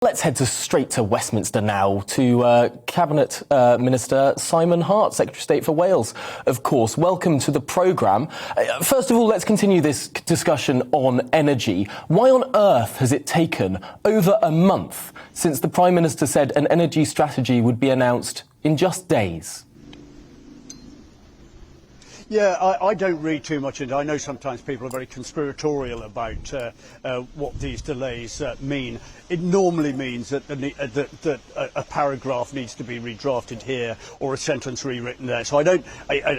Let's head straight to Westminster now to Cabinet Minister Simon Hart, Secretary of State for Wales, of course. Welcome to the programme. First of all, let's continue this discussion on energy. Why on earth has it taken over a month since the Prime Minister said an energy strategy would be announced in just days? Yeah, I don't read too much into it. I know sometimes people are very conspiratorial about what these delays mean. It normally means that a paragraph needs to be redrafted here or a sentence rewritten there. So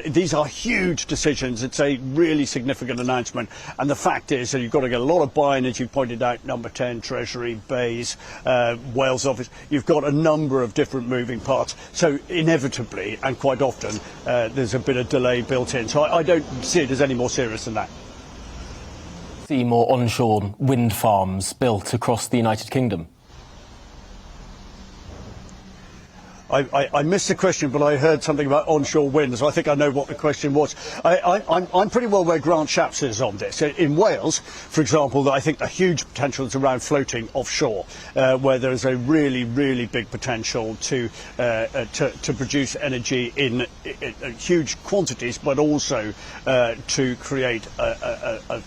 these are huge decisions. It's a really significant announcement. And the fact is that you've got to get a lot of buy-in, as you pointed out, Number 10, Treasury, Bays, Wales Office. You've got a number of different moving parts. So inevitably, and quite often, there's a bit of delay built in. So I don't see it as any more serious than that. See more onshore wind farms built across the United Kingdom? I missed the question, but I heard something about onshore wind, so I think I know what the question was. I'm pretty well where Grant Shapps is on this. In Wales, for example, I think the huge potential is around floating offshore, where there is a really, really big potential to produce energy in huge quantities, but also to create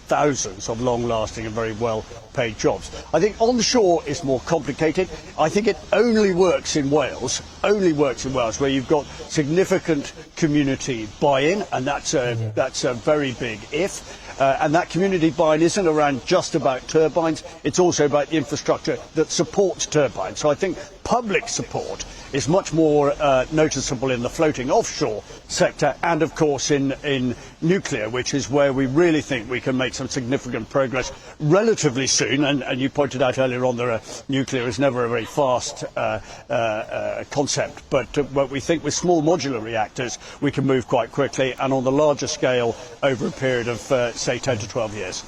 thousands of long-lasting and very well-paid jobs. I think onshore is more complicated. I think it only works in Wales, where you've got significant community buy-in, and that's a very big if. And that community buy-in isn't around just about turbines, it's also about the infrastructure that supports turbines. So I think public support is much more noticeable in the floating offshore sector and, of course, in nuclear, which is where we really think we can make some significant progress relatively soon. And you pointed out earlier on that nuclear is never a very fast concept, but we think with small modular reactors we can move quite quickly, and on the larger scale over a period of, say, 10 to 12 years.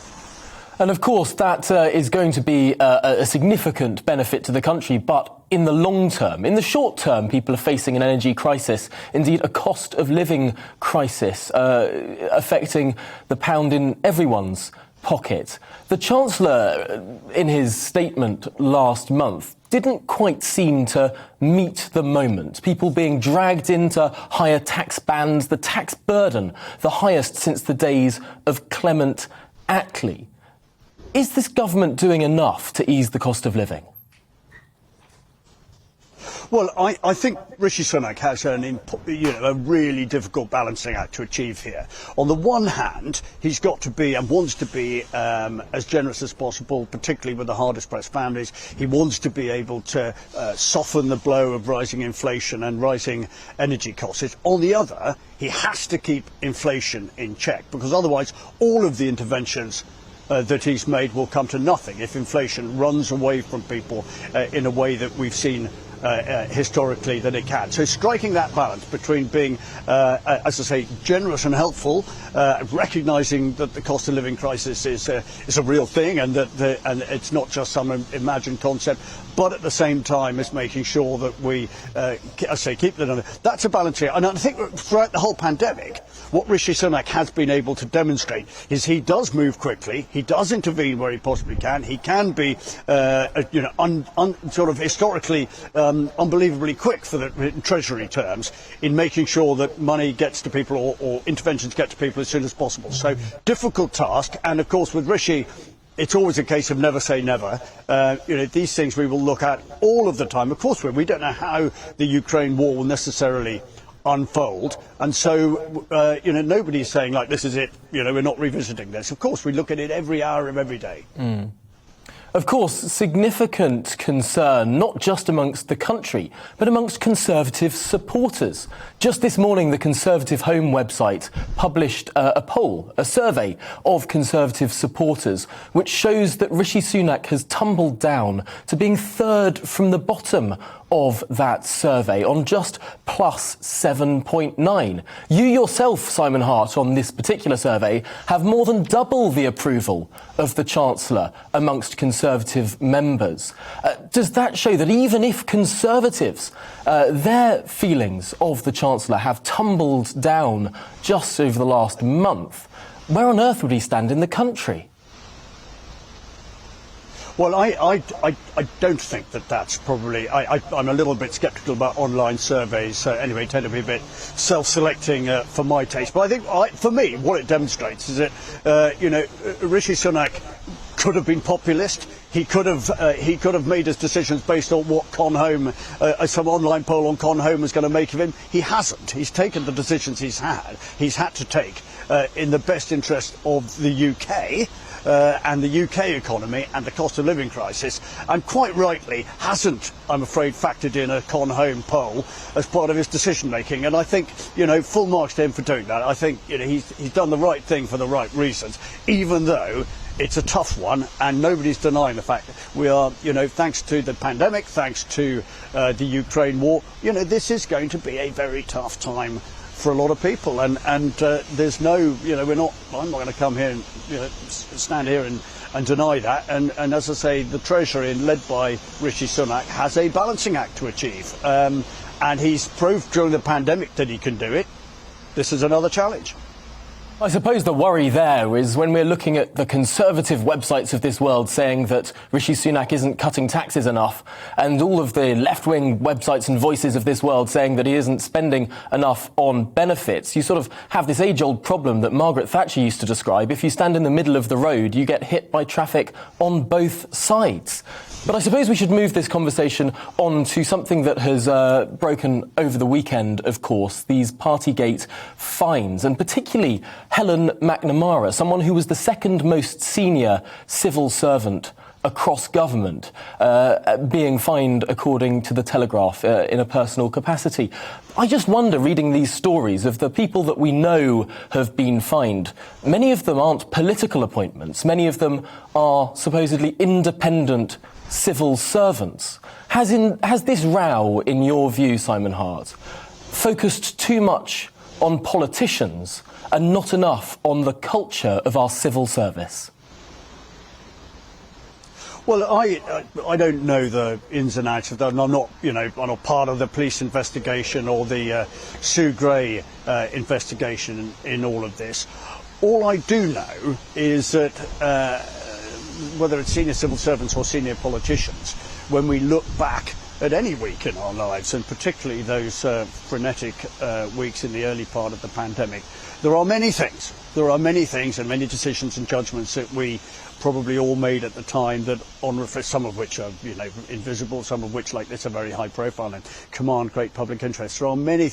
And of course that is going to be a significant benefit to the country, but in the long term, in the short term, people are facing an energy crisis, indeed a cost of living crisis, affecting the pound in everyone's pocket. The Chancellor, in his statement last month, didn't quite seem to meet the moment. People being dragged into higher tax bands, the tax burden, the highest since the days of Clement Attlee. Is this government doing enough to ease the cost of living? Well, I think Rishi Sunak has a really difficult balancing act to achieve here. On the one hand, he's got to be and wants to be as generous as possible, particularly with the hardest pressed families. He wants to be able to soften the blow of rising inflation and rising energy costs. On the other, he has to keep inflation in check, because otherwise all of the interventions that he's made will come to nothing if inflation runs away from people in a way that we've seen historically that it can. So striking that balance between being, as I say, generous and helpful, recognising that the cost of living crisis is a real thing, and that and it's not just some imagined concept, but at the same time is making sure that we, as I say, keep the number. That's a balance here. And I think throughout the whole pandemic, what Rishi Sunak has been able to demonstrate is he does move quickly, he does intervene where he possibly can, he can be, sort of historically unbelievably quick for the Treasury terms in making sure that money gets to people or interventions get to people as soon as possible. So difficult task, and of course with Rishi, it's always a case of never say never. These things we will look at all of the time. Of course, we don't know how the Ukraine war will necessarily unfold, and so nobody's saying like this is it. We're not revisiting this. Of course, we look at it every hour of every day. Of course, significant concern, not just amongst the country, but amongst Conservative supporters. Just this morning, the Conservative Home website published a poll, a survey of Conservative supporters, which shows that Rishi Sunak has tumbled down to being third from the bottom of that survey on just plus 7.9. You yourself, Simon Hart, on this particular survey, have more than double the approval of the Chancellor amongst Conservative members. Does that show that even if Conservatives, their feelings of the Chancellor have tumbled down just over the last month, where on earth would he stand in the country? Well, I don't think that that's probably. I'm a little bit sceptical about online surveys. Anyway, tend to be a bit self-selecting for my taste. But I think, for me, what it demonstrates is that Rishi Sunak could have been populist. He could have made his decisions based on what some online poll on Conhome was going to make of him. He hasn't. He's taken the decisions he's had to take in the best interest of the UK. And the UK economy and the cost of living crisis, and quite rightly hasn't, I'm afraid, factored in a Conhome poll as part of his decision making. And I think, full marks to him for doing that. I think he's done the right thing for the right reasons, even though it's a tough one, and nobody's denying the fact that we are, thanks to the pandemic, thanks to the Ukraine war, this is going to be a very tough time for a lot of people, and there's no, I'm not going to come here and stand here and deny that. And as I say, the Treasury, led by Rishi Sunak, has a balancing act to achieve, and he's proved during the pandemic that he can do it. This is another challenge. I suppose the worry there is when we're looking at the conservative websites of this world saying that Rishi Sunak isn't cutting taxes enough, and all of the left-wing websites and voices of this world saying that he isn't spending enough on benefits. You sort of have this age-old problem that Margaret Thatcher used to describe. If you stand in the middle of the road, you get hit by traffic on both sides. But I suppose we should move this conversation on to something that has broken over the weekend, of course, these Partygate fines, and particularly Helen McNamara, someone who was the second most senior civil servant across government, being fined, according to the Telegraph, in a personal capacity. I just wonder, reading these stories of the people that we know have been fined, many of them aren't political appointments, many of them are supposedly independent civil servants. Has this row, in your view, Simon Hart, focused too much on politicians and not enough on the culture of our civil service? Well, I don't know the ins and outs of that, and I'm not part of the police investigation or the Sue Gray investigation in all of this. All I do know is that whether it's senior civil servants or senior politicians, when we look back at any week in our lives, and particularly those frenetic weeks in the early part of the pandemic, there are many things and many decisions and judgments that we probably all made at the time that, some of which are invisible, some of which, like this, are very high profile and command great public interest. There are many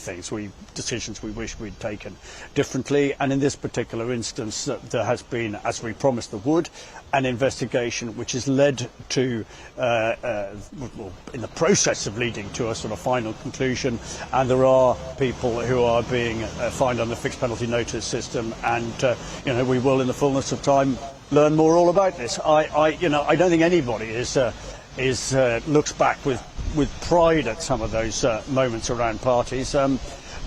decisions we wish we'd taken differently, and in this particular instance there has been, as we promised there would, an investigation which has led to, in the process of leading to a sort of final conclusion, and there are people who are being fined under the fixed penalty notice system, and we will, in the fullness of time, learn more all about this. I don't think anybody looks back with pride at some of those moments around parties.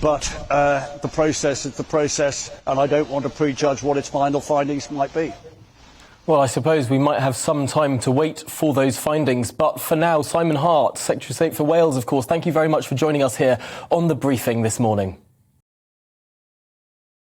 But the process is the process, and I don't want to prejudge what its final findings might be. Well, I suppose we might have some time to wait for those findings. But for now, Simon Hart, Secretary of State for Wales, of course, thank you very much for joining us here on The Briefing this morning.